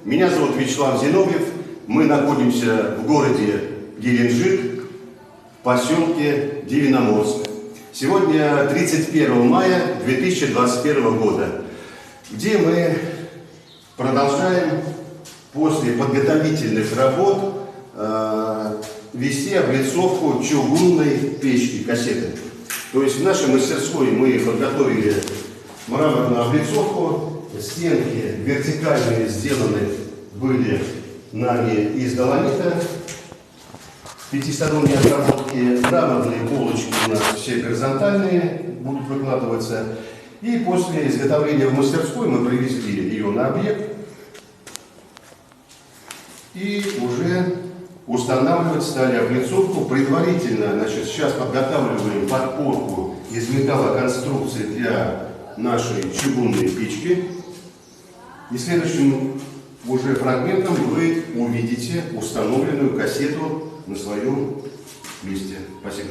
Меня зовут Вячеслав Зиновьев. Мы находимся в городе Геленджик, в поселке Дивноморск. Сегодня 31 мая 2021 года, где мы продолжаем после подготовительных работ вести облицовку чугунной печки, кассеты. То есть в нашей мастерской мы подготовили мраморную облицовку, стенки вертикальные сделаны были нами из доломита, пятисторонние отработки, мраморные полочки у нас все горизонтальные будут выкладываться. И после изготовления в мастерской мы привезли ее на объект и уже устанавливать стали облицовку. Предварительно, значит, сейчас подготавливаем подпорку из металлоконструкции для нашей чугунной печки. И следующим уже фрагментом вы увидите установленную кассету на своем месте. Спасибо.